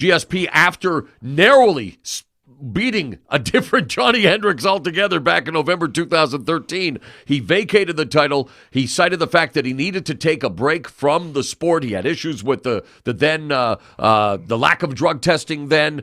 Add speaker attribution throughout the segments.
Speaker 1: GSP, after narrowly beating a different Johnny Hendricks altogether back in November 2013. He vacated the title. He cited the fact that he needed to take a break from the sport. He had issues with the lack of drug testing then.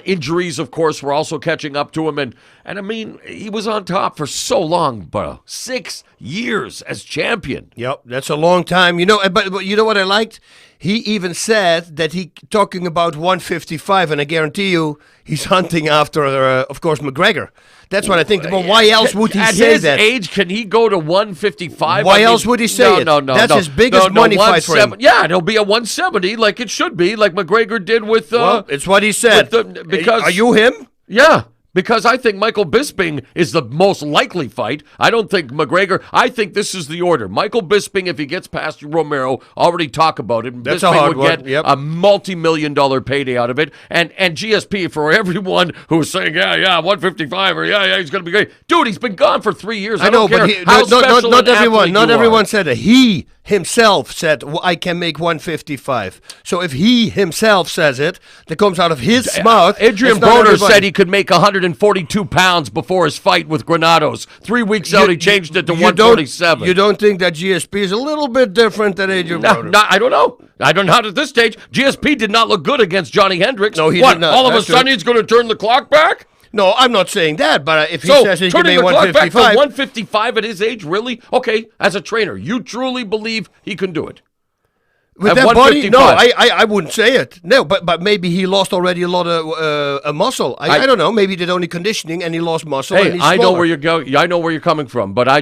Speaker 1: Injuries, of course, were also catching up to him. And I mean, he was on top for so long, bro. 6 years as champion.
Speaker 2: Yep, that's a long time. But you know what I liked? He even said that talking about 155, and I guarantee you he's hunting after, of course, McGregor. That's what I think. But why else would he say that?
Speaker 1: At his age, can he go to 155?
Speaker 2: Why else would he say it?
Speaker 1: No.
Speaker 2: That's his biggest money fight for him.
Speaker 1: Yeah, it'll be a 170 like it should be, like McGregor did with...
Speaker 2: well, it's what he said. Are you him?
Speaker 1: Yeah. Because I think Michael Bisping is the most likely fight. I don't think McGregor. I think this is the order. Michael Bisping, if he gets past Romero, already talk about it.
Speaker 2: That's
Speaker 1: Bisping
Speaker 2: a hard
Speaker 1: would
Speaker 2: one.
Speaker 1: Get a multi-million-dollar payday out of it. And GSP, for everyone who's saying, yeah, 155, or yeah, he's going to be great. Dude, he's been gone for 3 years. I know,
Speaker 2: but not everyone said it. He himself said, I can make 155. So if he himself says it, that comes out of his mouth.
Speaker 1: Adrian Broner said he could make 142 pounds before his fight with Granados. 3 weeks out, he changed it to 147.
Speaker 2: You don't think that GSP is a little bit different than Adrian Broner?
Speaker 1: I don't know. I don't know at this stage. GSP did not look good against Johnny Hendricks.
Speaker 2: No, he did not.
Speaker 1: All of a sudden, he's going to turn the clock back?
Speaker 2: No, I'm not saying that, but if he says he can make 155...
Speaker 1: back to 155 at his age, really? Okay, as a trainer, you truly believe he can do it?
Speaker 2: With that body? No, I wouldn't say it. No, but maybe he lost already a lot of muscle. I don't know. Maybe he did only conditioning and he lost muscle.
Speaker 1: Hey, I know where you're going. I know where you're coming from. But I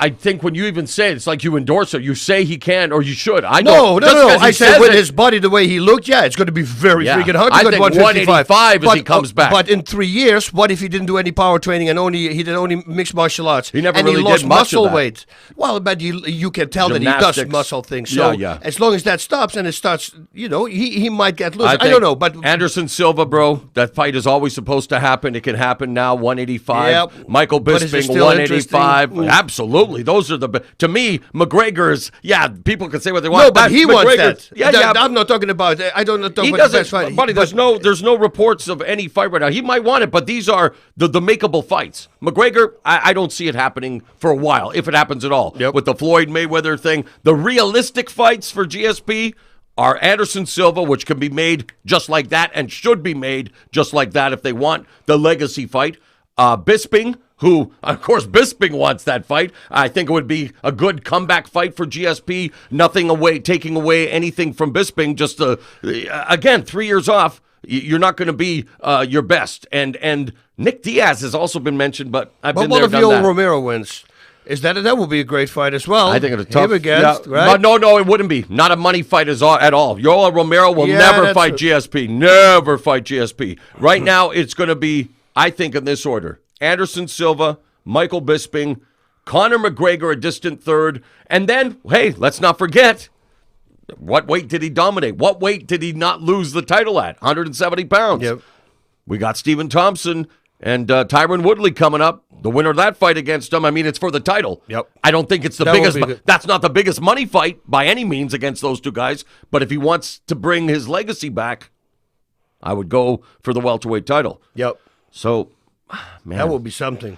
Speaker 1: think when you even say it, it's like you endorse it. You say he can or you should. No.
Speaker 2: I said with his body the way he looked, it's going to be very freaking hard to
Speaker 1: get 185 as he comes back.
Speaker 2: But in 3 years, what if he didn't do any power training and he did only mixed martial arts?
Speaker 1: He never
Speaker 2: really
Speaker 1: lost
Speaker 2: did
Speaker 1: muscle
Speaker 2: weight. Well, but you can tell that he does muscle things. So as long as that stops and it starts, he might get loose. I don't know, but
Speaker 1: Anderson Silva, bro, that fight is always supposed to happen. It can happen now. 185. Yep. Michael Bisping, 185. Absolutely, those are to me. McGregor's. Yeah, people can say what they want.
Speaker 2: No, but he wants that.
Speaker 1: Yeah.
Speaker 2: I'm not talking about. I don't talk about the best fight.
Speaker 1: Buddy, there's no reports of any fight right now. He might want it, but these are the makeable fights. McGregor, I don't see it happening for a while, if it happens at all.
Speaker 2: Yep.
Speaker 1: With the Floyd Mayweather thing, the realistic fights for GSP are Anderson Silva, which can be made just like that and should be made just like that if they want the legacy fight. Bisping, who, of course, Bisping wants that fight. I think it would be a good comeback fight for GSP. Taking away anything from Bisping. Just, again, 3 years off. You're not going to be your best. And Nick Diaz has also been mentioned, but I've been there, done that.
Speaker 2: But what if Romero wins? That would be a great fight as well.
Speaker 1: I think it's tough.
Speaker 2: Against, right?
Speaker 1: No, it wouldn't be. Not a money fight at all. Yoel Romero will never fight GSP. Never fight GSP. Right now, it's going to be, I think, in this order. Anderson Silva, Michael Bisping, Conor McGregor a distant third, and then, hey, let's not forget, what weight did he dominate? What weight did he not lose the title at? 170 pounds.
Speaker 2: Yep.
Speaker 1: We got Stephen Thompson and Tyron Woodley coming up. The winner of that fight against him, I mean, it's for the title.
Speaker 2: Yep.
Speaker 1: I don't think it's the biggest. That's not the biggest money fight by any means against those two guys. But if he wants to bring his legacy back, I would go for the welterweight title.
Speaker 2: Yep.
Speaker 1: So, man,
Speaker 2: that would be something.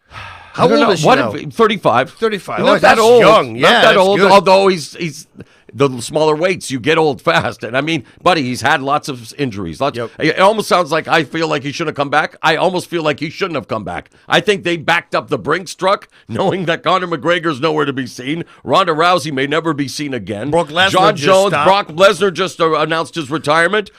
Speaker 2: How old is he now?
Speaker 1: 35.
Speaker 2: 35.
Speaker 1: Not that old.
Speaker 2: Young.
Speaker 1: Not that old. Good. Although he's the smaller weights, you get old fast. And I mean, buddy, he's had lots of injuries. It almost sounds like I feel like he should have come back. I almost feel like he shouldn't have come back. I think they backed up the Brinks truck, knowing that Conor McGregor's nowhere to be seen. Ronda Rousey may never be seen again.
Speaker 2: Brock Lesnar
Speaker 1: John Jones, Brock Lesnar just announced his retirement.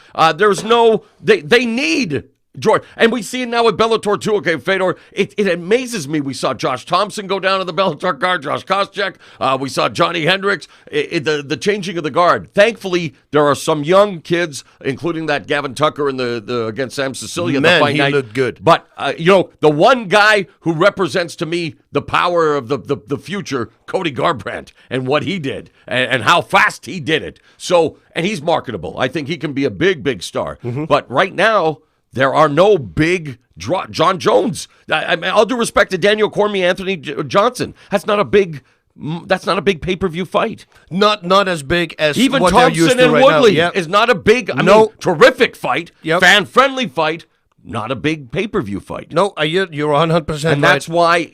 Speaker 1: They need George, and we see it now with Bellator too. Okay, Fedor, it amazes me. We saw Josh Thompson go down to the Bellator card, Josh Koscheck. We saw Johnny Hendricks. The changing of the guard. Thankfully, there are some young kids, including that Gavin Tucker in the against Sam Sicilia.
Speaker 2: Man,
Speaker 1: the fight night.
Speaker 2: He looked good.
Speaker 1: But the one guy who represents to me the power of the future, Cody Garbrandt, and what he did, and how fast he did it. So, and he's marketable. I think he can be a big star. Mm-hmm. But right now, there are no big John Jones. I mean, all due respect to Daniel Cormier, Anthony Johnson. That's not a big That's not a big pay-per-view fight.
Speaker 2: Not as big as
Speaker 1: Even
Speaker 2: what they're used
Speaker 1: Thompson
Speaker 2: to
Speaker 1: and
Speaker 2: right
Speaker 1: Woodley
Speaker 2: now. Yep.
Speaker 1: is not a big, terrific fight, fan-friendly fight, not a big pay-per-view fight.
Speaker 2: No, you're 100% right.
Speaker 1: And that's why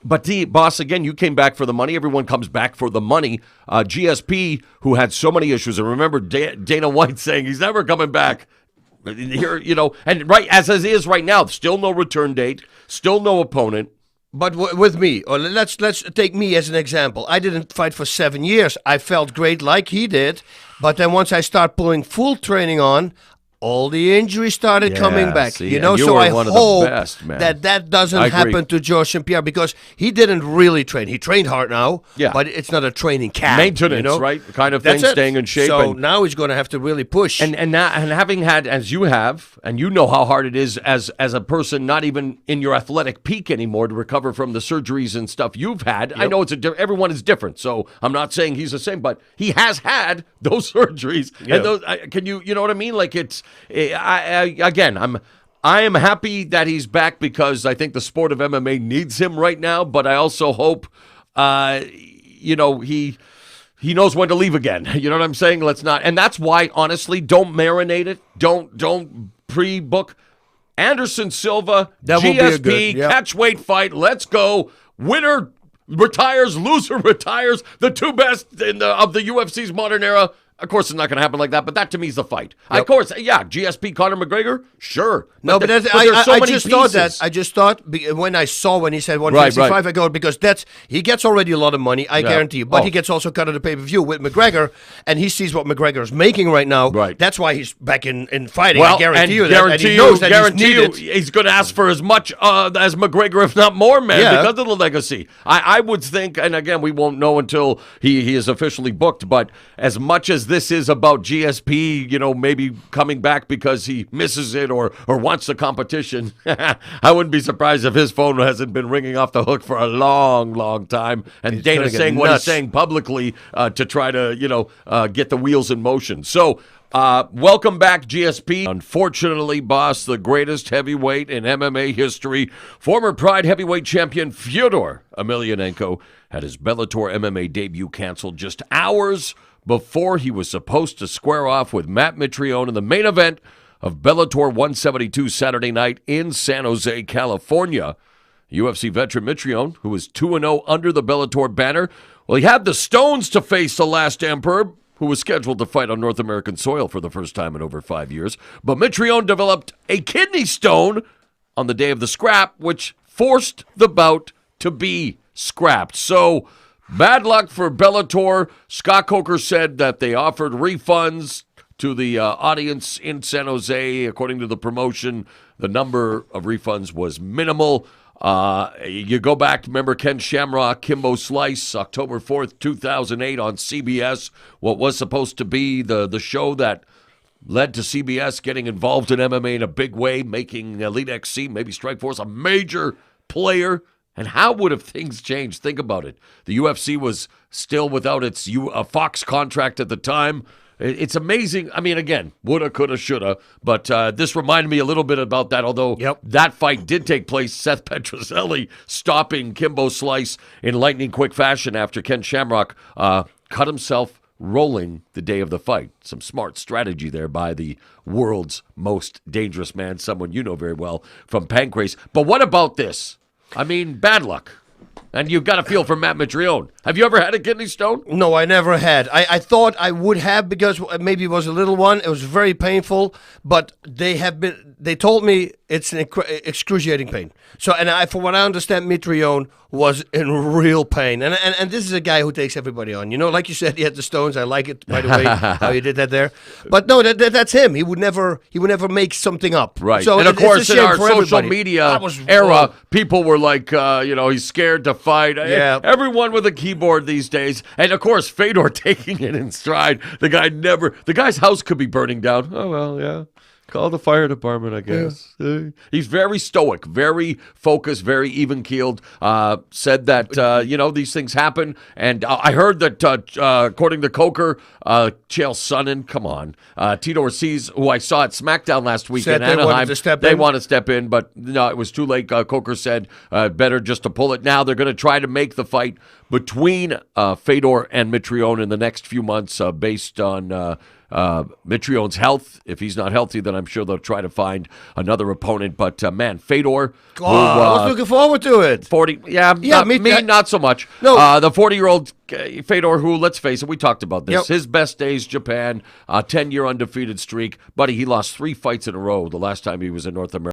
Speaker 1: Boss, again, you came back for the money. Everyone comes back for the money. GSP, who had so many issues, and remember Dana White saying he's never coming back. Here, and right as it is right now, still no return date, still no opponent.
Speaker 2: But with me, or let's take me as an example. I didn't fight for 7 years. I felt great like he did, but then once I start pulling full training on, all the injuries started coming back.
Speaker 1: See,
Speaker 2: So I hope
Speaker 1: that
Speaker 2: doesn't happen to Georges St Pierres, because he didn't really train. He trained hard now, but it's not a training camp.
Speaker 1: Maintenance, right? The kind of thing, staying in shape.
Speaker 2: So now he's going to have to really push.
Speaker 1: And having had, as you have, and you know how hard it is as a person not even in your athletic peak anymore to recover from the surgeries and stuff you've had. Yep. I know everyone is different, so I'm not saying he's the same, but he has had those surgeries. And those, you know what I mean? Like I am happy that he's back, because I think the sport of MMA needs him right now. But I also hope, he knows when to leave again. You know what I'm saying? Let's not, and that's why, honestly, don't marinate it. Don't pre-book. Anderson Silva, GSP, catchweight fight. Let's go. Winner retires, loser retires. The two best of the UFC's modern era. Of course, it's not going to happen like that, but that to me is the fight. Yep. Of course, GSP, Conor McGregor, sure.
Speaker 2: No, but I just thought that. I just thought when he said 155, I go, because he gets already a lot of money, I guarantee you. But he gets also cut of the pay-per-view with McGregor, and he sees what McGregor is making right now. Right. That's why he's back in fighting.
Speaker 1: Well,
Speaker 2: I guarantee you
Speaker 1: that. And he knows that he's needed. He's going to ask for as much as McGregor, if not more, man, because of the legacy. I would think, and again, we won't know until he is officially booked, but as much as this is about GSP, maybe coming back because he misses it or wants the competition, I wouldn't be surprised if his phone hasn't been ringing off the hook for a long, long time. And Dana saying what he's saying publicly to try to, get the wheels in motion. So, welcome back, GSP. Unfortunately, Boss, the greatest heavyweight in MMA history, former Pride heavyweight champion Fyodor Emelianenko, had his Bellator MMA debut canceled just hours before he was supposed to square off with Matt Mitrione in the main event of Bellator 172 Saturday night in San Jose, California. UFC veteran Mitrione, who was 2-0 under the Bellator banner, he had the stones to face the last emperor, who was scheduled to fight on North American soil for the first time in over 5 years. But Mitrione developed a kidney stone on the day of the scrap, which forced the bout to be scrapped. So, bad luck for Bellator. Scott Coker said that they offered refunds to the audience in San Jose. According to the promotion, the number of refunds was minimal. You go back, remember Ken Shamrock, Kimbo Slice, October 4th, 2008 on CBS, what was supposed to be the show that led to CBS getting involved in MMA in a big way, making Elite XC, maybe Strikeforce, a major player. And how would have things changed? Think about it. The UFC was still without its Fox contract at the time. It's amazing. I mean, again, woulda, coulda, shoulda. But this reminded me a little bit about that, although that fight did take place. Seth Petrozelli stopping Kimbo Slice in lightning quick fashion after Ken Shamrock cut himself rolling the day of the fight. Some smart strategy there by the world's most dangerous man, someone you know very well from Pancrase. But what about this? I mean, bad luck. And you've got a feel for Matt Mitrione. Have you ever had a kidney stone?
Speaker 2: No, I never had. I thought I would have, because maybe it was a little one. It was very painful, but they told me it's an excruciating pain. So, from what I understand, Mitrione was in real pain. And this is a guy who takes everybody on. Like you said, he had the stones. I like it, by the way, how you did that there. But no, that's him. He would never make something up.
Speaker 1: Right.
Speaker 2: So
Speaker 1: and of course, in our social
Speaker 2: everybody.
Speaker 1: media era, people were like, he's scared to fight. Yeah. Everyone with a keyboard these days. And of course, Fedor taking it in stride. The guy's house could be burning down. Oh, well, yeah. Call the fire department, I guess. Yeah. He's very stoic, very focused, very even-keeled. Said that, these things happen. And I heard that, according to Coker, Chael Sonnen, come on. Tito Ortiz, who I saw at SmackDown last week in Anaheim, they want to step in, but no, it was too late. Coker said better just to pull it now. They're going to try to make the fight between Fedor and Mitrione in the next few months based on Mitrione's health. If he's not healthy, then I'm sure they'll try to find another opponent. But man, Fedor,
Speaker 2: I was looking forward to it.
Speaker 1: 40, not so much.
Speaker 2: No,
Speaker 1: the 40-year-old Fedor, who, let's face it, we talked about this. His best days, Japan, 10-year undefeated streak, buddy. He lost 3 fights in a row the last time he was in North America.